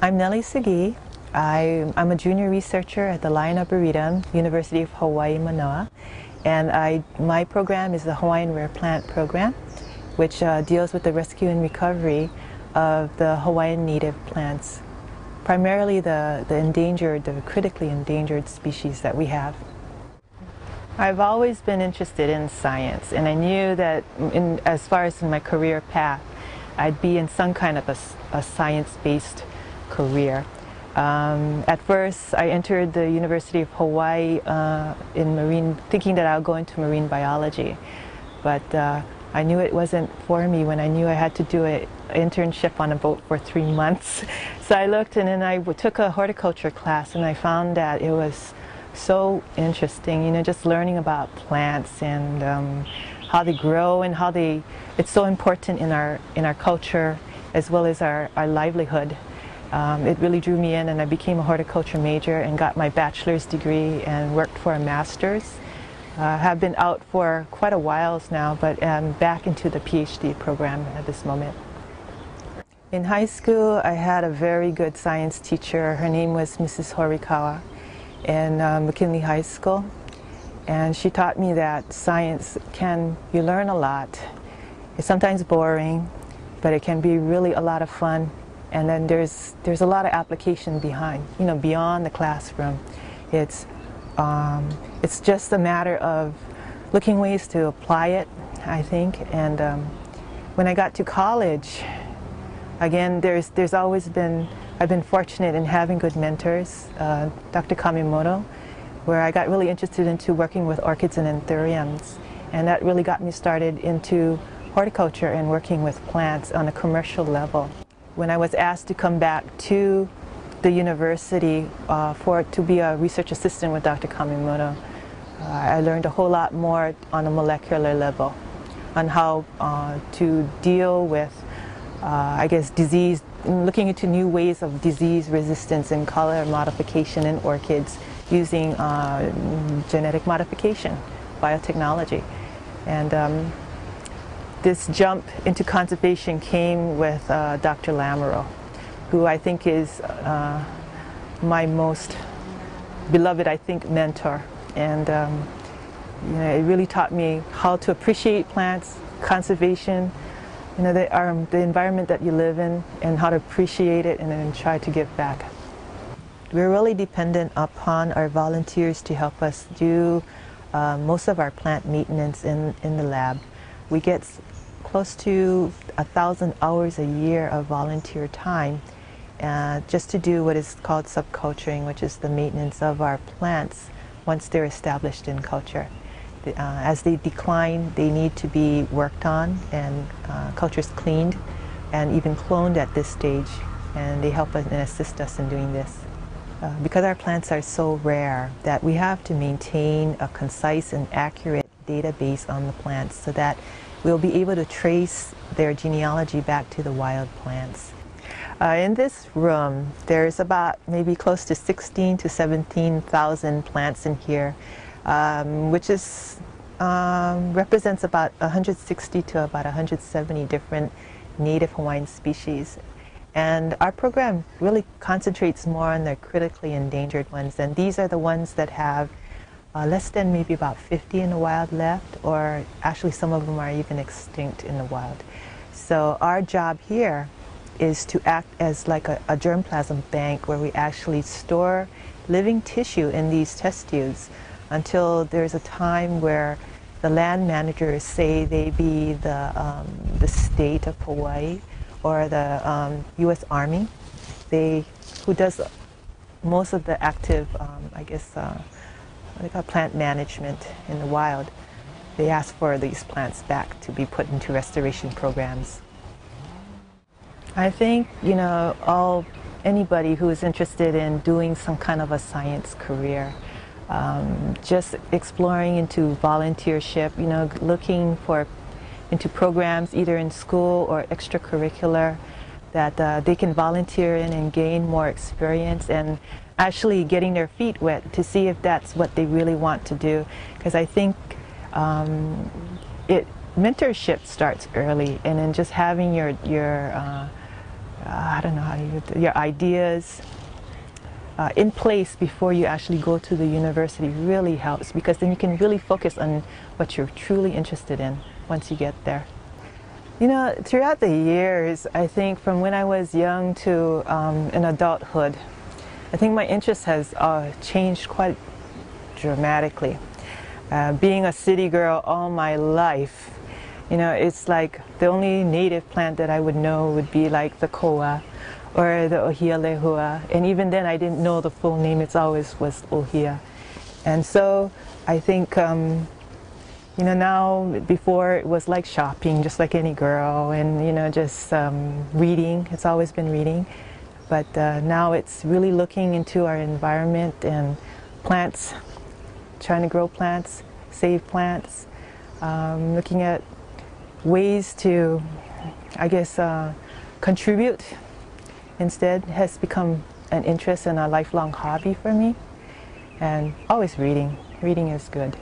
I'm Nellie Sugii. I'm a junior researcher at the Lion Arboretum, University of Hawaii, Manoa. And my program is the Hawaiian Rare Plant Program, which deals with the rescue and recovery of the Hawaiian native plants, primarily the critically endangered species that we have. I've always been interested in science, and I knew that as far as in my career path, I'd be in some kind of a science-based career. At first, I entered the University of Hawaii thinking that I'll go into marine biology, but I knew it wasn't for me when I knew I had to do an internship on a boat for 3 months. So I looked, and then I took a horticulture class, and I found that it was so interesting, you know, just learning about plants and how they grow and how it's so important in our culture as well as our livelihood. It really drew me in, and I became a horticulture major and got my bachelor's degree and worked for a master's. Have been out for quite a while now, but am back into the PhD program at this moment. In high school, I had a very good science teacher. Her name was Mrs. Horikawa in McKinley High School, and she taught me that science you learn a lot. It's sometimes boring, but it can be really a lot of fun, and then there's a lot of application beyond the classroom. It's just a matter of looking ways to apply it, I think. And when I got to college, again, I've been fortunate in having good mentors, Dr. Kamimoto, where I got really interested into working with orchids and anthuriums, and that really got me started into horticulture and working with plants on a commercial level. When I was asked to come back to the university to be a research assistant with Dr. Kamimoto, I learned a whole lot more on a molecular level on how to deal with disease, looking into new ways of disease resistance and color modification in orchids using genetic modification, biotechnology. And this jump into conservation came with Dr. Lamoureux, who I think is my most beloved, mentor. And it really taught me how to appreciate plants, conservation, the environment that you live in, and how to appreciate it and then try to give back. We're really dependent upon our volunteers to help us do most of our plant maintenance in the lab. We get close to 1,000 hours a year of volunteer time just to do what is called subculturing, which is the maintenance of our plants once they're established in culture. As they decline, they need to be worked on and cultures cleaned and even cloned at this stage, and they help us and assist us in doing this. Because our plants are so rare that we have to maintain a concise and accurate database on the plants so that we'll be able to trace their genealogy back to the wild plants. In this room, there's about maybe close to 16,000 to 17,000 plants in here, which represents about 160 to about 170 different native Hawaiian species. And our program really concentrates more on the critically endangered ones, and these are the ones that have less than maybe about 50 in the wild left, or actually some of them are even extinct in the wild. So our job here is to act as like a germplasm bank where we actually store living tissue in these test tubes until there's a time where the land managers, say they be the state of Hawaii or the U.S. Army, who does most of the active, what they call plant management in the wild. They ask for these plants back to be put into restoration programs. I think, anybody who is interested in doing some kind of a science career, just exploring into volunteership, looking into programs either in school or extracurricular that they can volunteer in and gain more experience and actually getting their feet wet to see if that's what they really want to do. Because I think mentorship starts early, and then just having your I don't know how your ideas in place before you actually go to the university really helps, because then you can really focus on what you're truly interested in once you get there. You know, throughout the years, I think from when I was young to in adulthood, I think my interest has changed quite dramatically. Being a city girl all my life, you know, it's like the only native plant that I would know would be like the koa or the ohia lehua, and even then I didn't know the full name. It's always was ohia. And so I think you know, now, before it was like shopping, just like any girl, and you know, just reading. It's always been reading, but now it's really looking into our environment and plants, trying to grow plants, save plants, looking at ways to, I guess, contribute instead has become an interest and a lifelong hobby for me. And always reading. Reading is good.